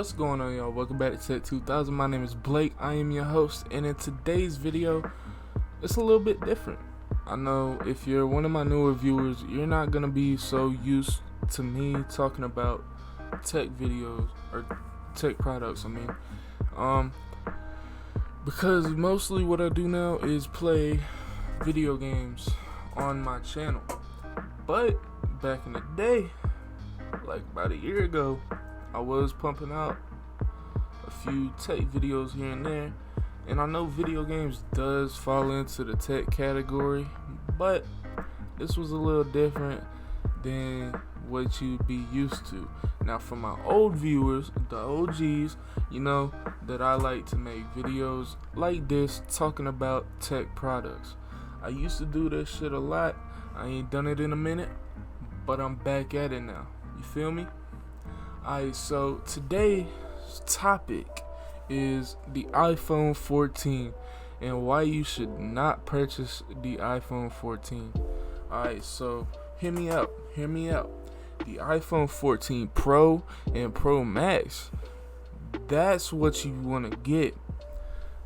What's going on, y'all? Welcome back to Tech2000. My name is Blake. I am your host, and in today's video, it's a little bit different. I know if you're one of my newer viewers, you're not gonna be so used to me talking about tech videos or tech products. Because mostly what I do now is play video games on my channel. But back in the day, like about a year ago, I was pumping out a few tech videos here and there, and I know video games does fall into the tech category, but this was a little different than what you'd be used to. Now for my old viewers, the OGs, you know that I like to make videos like this talking about tech products. I used to do this shit a lot. I ain't done it in a minute, but I'm back at it now. You feel me? Alright, so today's topic is the iPhone 14 and why you should not purchase the iPhone 14. Alright, so hear me out. The iPhone 14 Pro and Pro Max, that's what you want to get.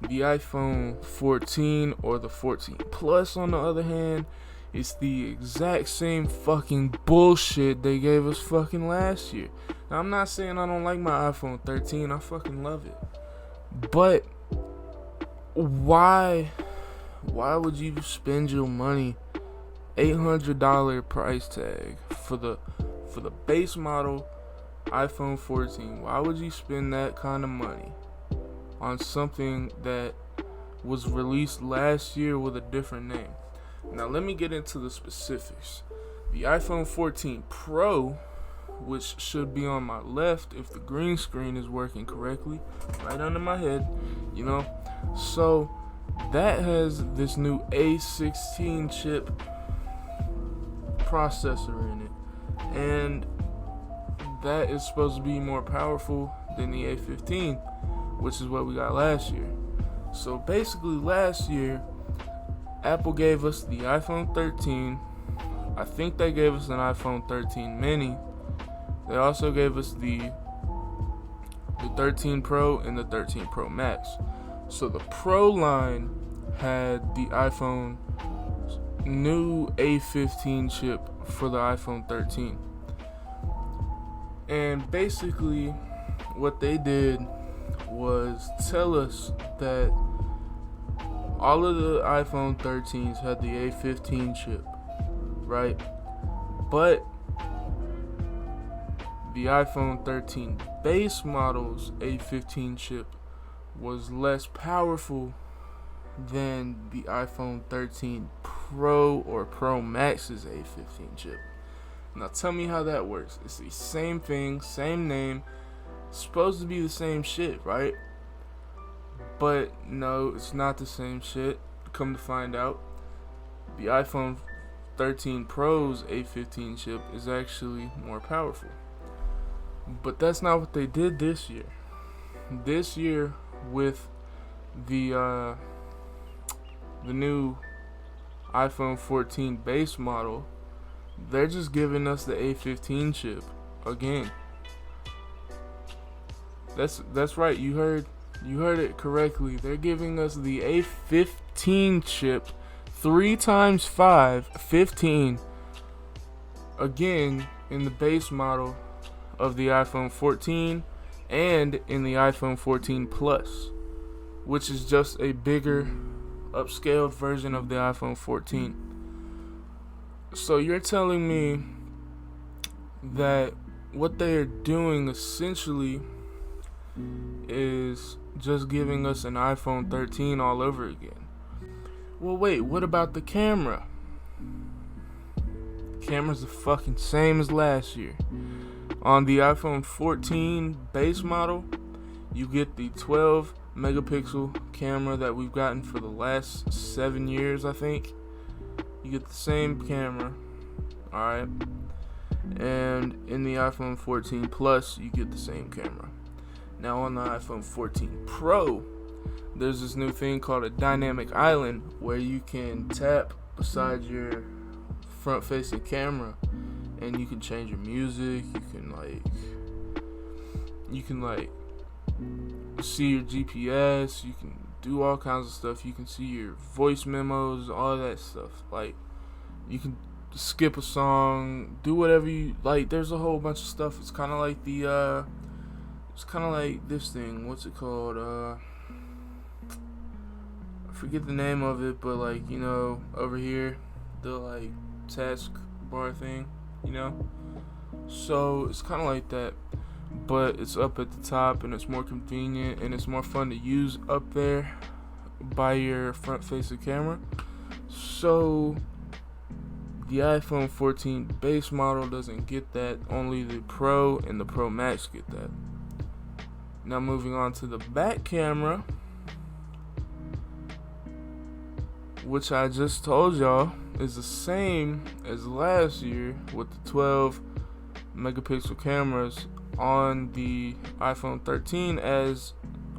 The iPhone 14 or the 14 Plus, on the other hand, it's the exact same fucking bullshit they gave us fucking last year. Now, I'm not saying I don't like my iPhone 13. I fucking love it. But why would you spend your money, $800 price tag for the base model iPhone 14? Why would you spend that kind of money on something that was released last year with a different name? Now let me get into the specifics. The iPhone 14 Pro, which should be on my left if the green screen is working correctly, right under my head, so that has this new A16 chip processor in it, and that is supposed to be more powerful than the A15, which is what we got last year. So basically last year, Apple gave us the iPhone 13. I think they gave us an iPhone 13 mini. They also gave us the 13 Pro and the 13 Pro Max. So the Pro line had the iPhone new A15 chip for the iPhone 13. And basically what they did was tell us that all of the iPhone 13s had the A15 chip, right? But the iPhone 13 base model's A15 chip was less powerful than the iPhone 13 Pro or Pro Max's A15 chip. Now tell me how that works. It's the same thing, same name, supposed to be the same shit, right? But no, it's not the same shit. Come to find out, the iPhone 13 Pro's A15 chip is actually more powerful. But that's not what they did this year. This year, with the new iPhone 14 base model, they're just giving us the A15 chip again. That's right. You heard it correctly. They're giving us the A15 chip, 3 times 5, 15, again in the base model of the iPhone 14 and in the iPhone 14 Plus, which is just a bigger, upscaled version of the iPhone 14. So you're telling me that what they are doing essentially is just giving us an iPhone 13 all over again. Well, wait, what about the camera? Camera's the fucking same as last year. On the iPhone 14 base model, you get the 12 megapixel camera that we've gotten for the last 7 years, I think. You get the same camera, alright? And in the iPhone 14 Plus, you get the same camera. Now on the iPhone 14 Pro, there's this new thing called a dynamic island where you can tap beside your front-facing camera and you can change your music. You can see your GPS, you can do all kinds of stuff. You can see your voice memos, all that stuff. Like, you can skip a song, do whatever you like. There's a whole bunch of stuff. It's kind of like it's kind of like this thing. What's it called? I forget the name of it, but like, you know, over here, the like task bar thing, you know. So it's kind of like that, but it's up at the top, and it's more convenient, and it's more fun to use up there by your front-facing camera. So the iPhone 14 base model doesn't get that. Only the Pro and the Pro Max get that. Now moving on to the back camera, which I just told y'all is the same as last year with the 12 megapixel cameras on the iPhone 13 as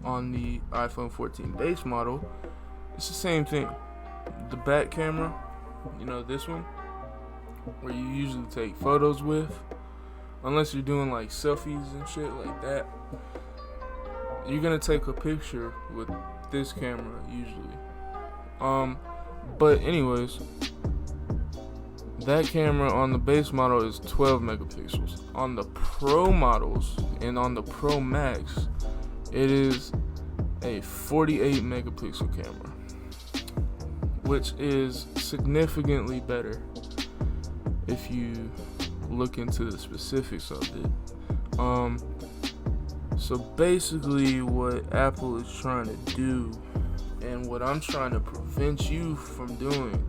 on the iPhone 14 base model. It's the same thing. The back camera, you know, this one, where you usually take photos with, unless you're doing like selfies and shit like that, you're gonna take a picture with this camera usually. But anyways, that camera on the base model is 12 megapixels. On the Pro models and on the Pro Max, it is a 48 megapixel camera, which is significantly better if you look into the specifics of it. So basically what Apple is trying to do, and what I'm trying to prevent you from doing,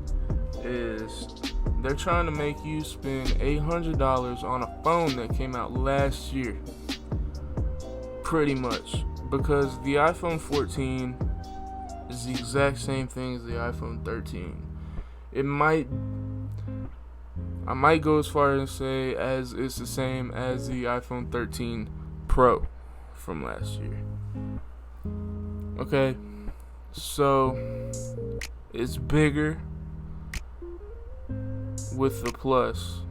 is they're trying to make you spend $800 on a phone that came out last year, pretty much, because the iPhone 14 is the exact same thing as the iPhone 13. I might go as far as say as it's the same as the iPhone 13 Pro from last year. Okay, so it's bigger with the plus,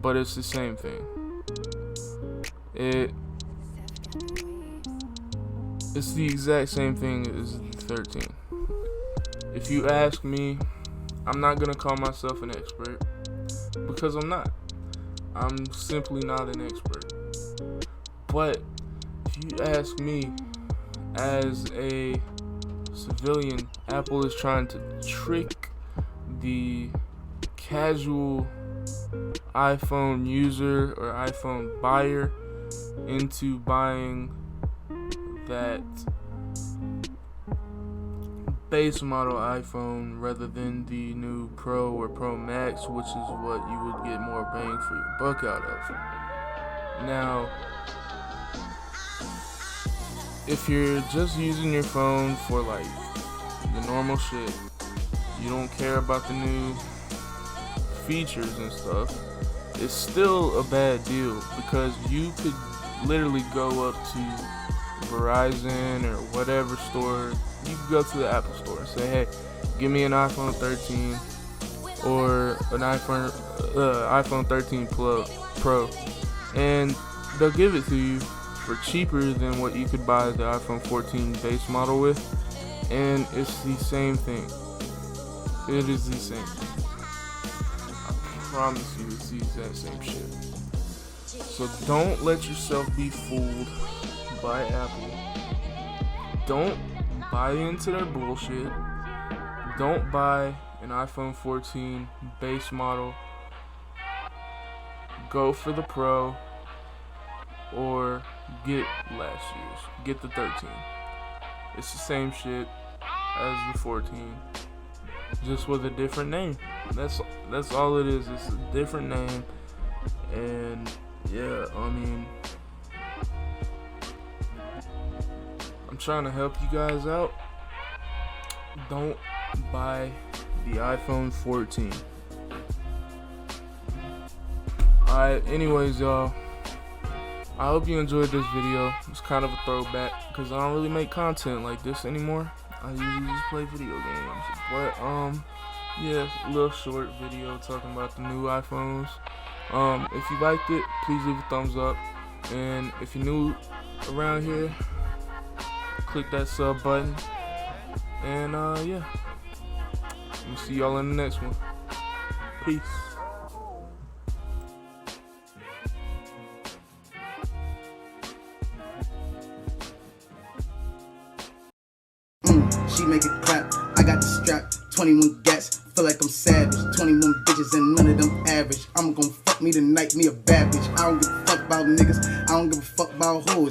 but it's the same thing. It's the exact same thing as the 13. If you ask me, I'm not gonna call myself an expert, because I'm not. I'm simply not an expert. But if you ask me, as a civilian, Apple is trying to trick the casual iPhone user or iPhone buyer into buying that base model iPhone rather than the new Pro or Pro Max, which is what you would get more bang for your buck out of. Now, if you're just using your phone for like the normal shit, you don't care about the new features and stuff, it's still a bad deal, because you could literally go up to Verizon or whatever store. You could go to the Apple store and say, hey, give me an iPhone 13 or an iPhone 13 Pro, and they'll give it to you for cheaper than what you could buy the iPhone 14 base model with, and it's the same thing. It is the same thing. I promise you, it's the exact same shit. So don't let yourself be fooled by Apple. Don't buy into their bullshit. Don't buy an iPhone 14 base model. Go for the Pro, or get last year's. Get the 13. It's the same shit as the 14, just with a different name. That's all it is. It's a different name. And yeah, I mean, I'm trying to help you guys out. Don't buy the iPhone 14. Alright, anyways, y'all, I hope you enjoyed this video. It's kind of a throwback, because I don't really make content like this anymore. I usually just play video games. But yeah, a little short video talking about the new iPhones. If you liked it, please leave a thumbs up. And if you're new around here, click that sub button. And yeah, we'll see y'all in the next one. Peace. She make it clap, I got the strap, 21 gats, feel like I'm savage, 21 bitches and none of them average. I'm gon' fuck me tonight, me a bad bitch. I don't give a fuck about niggas, I don't give a fuck about hoes.